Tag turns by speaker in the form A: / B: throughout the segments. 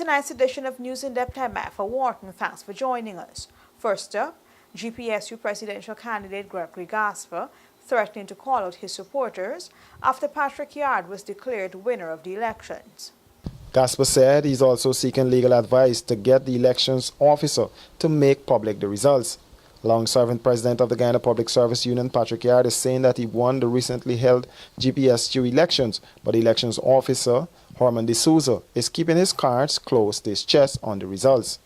A: tonight's edition of News in Depth. I'm Matt Wharton. Thanks for joining us. First up, GPSU presidential candidate Gregory Gasper threatening to call out his supporters after Patrick Yard was declared winner of the elections.
B: Gasper said he's also seeking legal advice to get the elections officer to make public the results. Long-serving president of the Guyana Public Service Union, Patrick Yard, is saying that he won the recently held GPSU elections, but the elections officer, Herman D'Souza, is keeping his cards close to his chest on the results.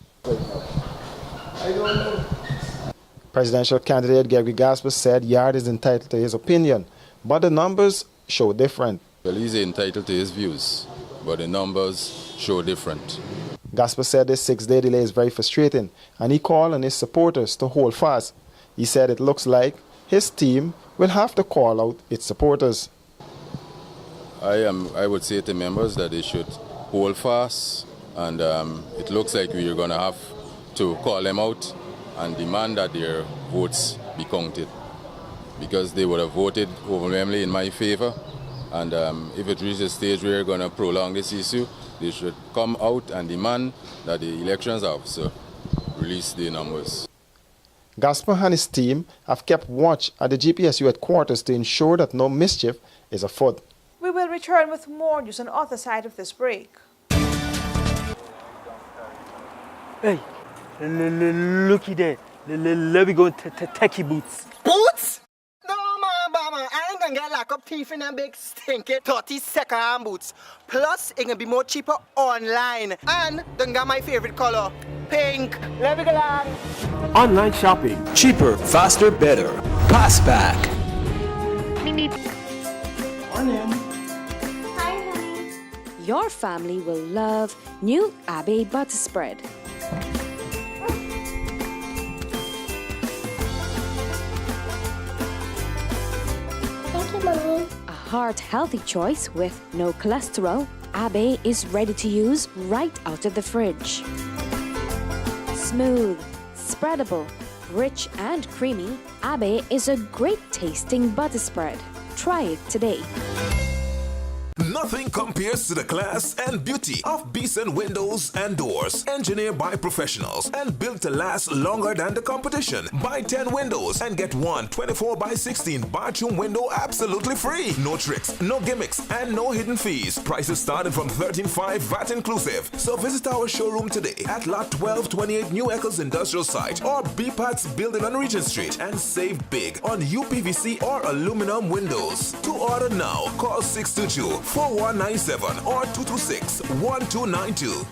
B: Presidential candidate Gregory Gasper said Yard is entitled to his opinion, but the numbers show different.
C: Well, he's entitled to his views, but the numbers show different.
B: Gasper said this 6-day delay is very frustrating, and he called on his supporters to hold fast. He said it looks like his team will have to call out its supporters.
C: I would say to members that they should hold fast, and it looks like we're going to have to call them out and demand that their votes be counted, because they would have voted overwhelmingly in my favor. And if it reaches a stage where we're going to prolong this issue, they should come out and demand that the elections officer release the numbers.
B: Gasper and his team have kept watch at the GPSU headquarters to ensure that no mischief is afoot.
A: We will return with more news on the other side of this break.
D: Hey, looky there. Let me go to techie boots.
E: Boots? No, man, I ain't gonna get locked up teeth in a big stinky 30 second-hand boots. Plus, it can be more cheaper online. And don't get my favorite color, pink. Let me go along.
F: Online shopping. Cheaper, faster, better. Passback.
E: Onion.
G: Hi, honey. Your family will love new Abbey butter spread. A heart-healthy choice with no cholesterol, Abbey is ready to use right out of the fridge. Smooth, spreadable, rich and creamy, Abbey is a great tasting butter spread. Try it today.
H: Nothing compares to the class and beauty of Beeson Windows and Doors, engineered by professionals and built to last longer than the competition. Buy 10 windows and get one 24x16 bathroom window absolutely free. No tricks, no gimmicks, and no hidden fees. Prices starting from $13.5 VAT inclusive. So visit our showroom today at Lot 1228 New Eccles Industrial Site or BPAT's building on Regent Street and save big on UPVC or aluminum windows. To order now, call 622-4197 or 226-1292.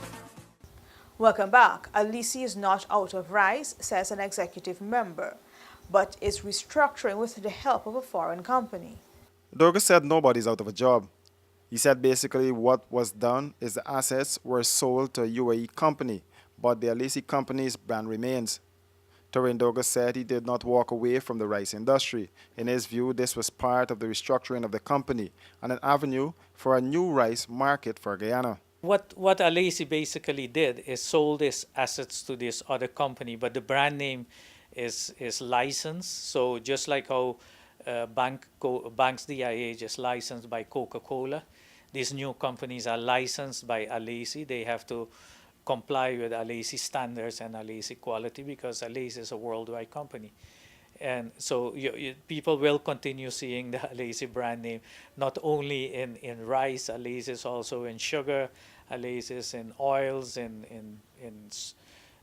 A: Welcome back. Alesi is not out of rice, says an executive member, but is restructuring with the help of a foreign company.
B: Doga said nobody's out of a job. He said basically what was done is the assets were sold to a UAE company, but the Alesi company's brand remains. Torin Doga said he did not walk away from the rice industry. In his view, this was part of the restructuring of the company and an avenue for a new rice market for Guyana.
I: What Alesi basically did is sold his assets to this other company, but the brand name is licensed. So just like how Banks DIA is licensed by Coca-Cola, these new companies are licensed by Alesi. They have to comply with Alesi standards and Alesi quality because Alesi is a worldwide company. And so people will continue seeing the Alesi brand name, not only in rice. Alesi is also in sugar, Alesi is in oils, in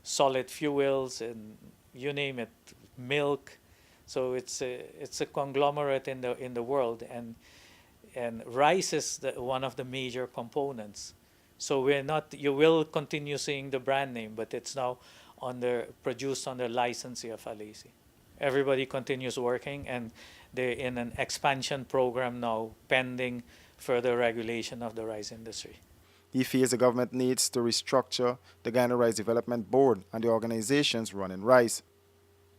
I: solid fuels, and you name it, milk. So it's a conglomerate in the world, and rice is one of the major components. So you will continue seeing the brand name, but it's now produced under licensee of Alesi. Everybody continues working, and they're in an expansion program now, pending further regulation of the rice industry.
B: He feels the government needs to restructure the Guyana Rice Development Board and the organizations running rice.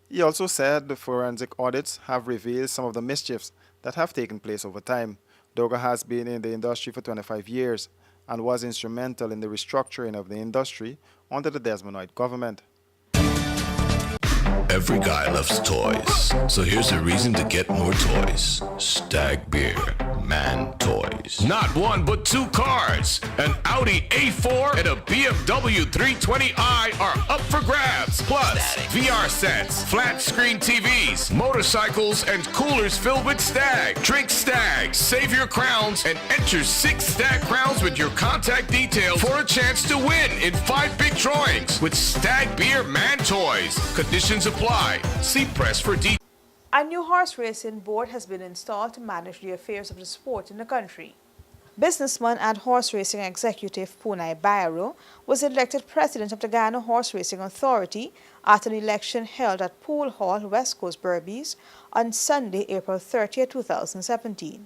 B: He also said the forensic audits have revealed some of the mischiefs that have taken place over time. Doga has been in the industry for 25 years and was instrumental in the restructuring of the industry under the Desmond White government.
F: Every guy loves toys, so here's a reason to get more toys. Stag Beer, Man Toys. Not one, but two cars. An Audi A4 and a BMW 320i are up for grabs. Plus, VR sets, flat screen TVs, motorcycles, and coolers filled with Stag. Drink Stag, save your crowns, and enter 6 Stag crowns with your contact details for a chance to win in 5 big drawings with Stag Beer Man Toys. Conditions apply. See press for details.
A: A new horse racing board has been installed to manage the affairs of the sport in the country. Businessman and horse racing executive Punai Bairo was elected president of the Guyana Horse Racing Authority at an election held at Pool Hall, West Coast, Berbice on Sunday, April 30, 2017.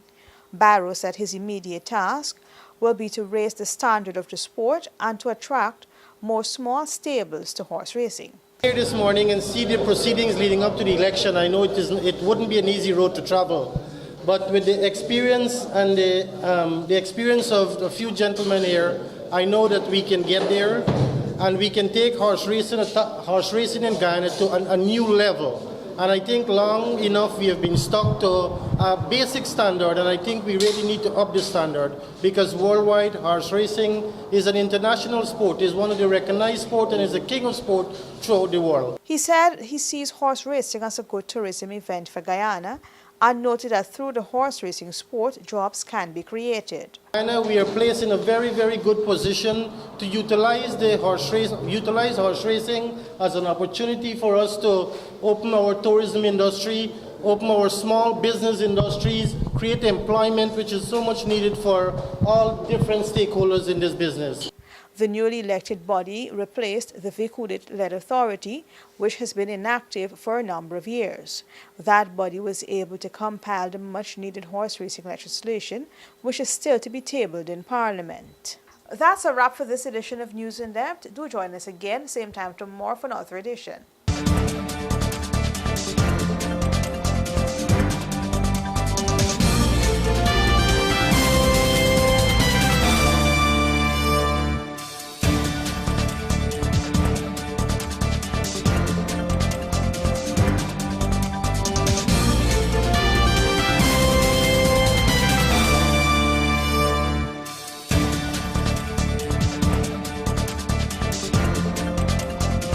A: Bairo said his immediate task will be to raise the standard of the sport and to attract more small stables to horse racing.
J: Here this morning and see the proceedings leading up to the election, I know it wouldn't be an easy road to travel. But with the experience and the experience of a few gentlemen here, I know that we can get there and we can take horse racing in Guyana to a new level. And I think long enough we have been stuck to a basic standard, and I think we really need to up the standard because worldwide horse racing is an international sport, is one of the recognized sports, and is a king of sport throughout the world.
A: He said he sees horse racing as a good tourism event for Guyana and noted that through the horse racing sport, jobs can be created.
J: Guyana, we are placed in a very, very good position to utilize horse racing as an opportunity for us to open our tourism industry, open our small business industries, create employment, which is so much needed for all different stakeholders in this business.
A: The newly elected body replaced the Vic Hudit-led authority, which has been inactive for a number of years. That body was able to compile the much-needed horse racing legislation, which is still to be tabled in Parliament. That's a wrap for this edition of News in Depth. Do join us again, same time tomorrow for another edition.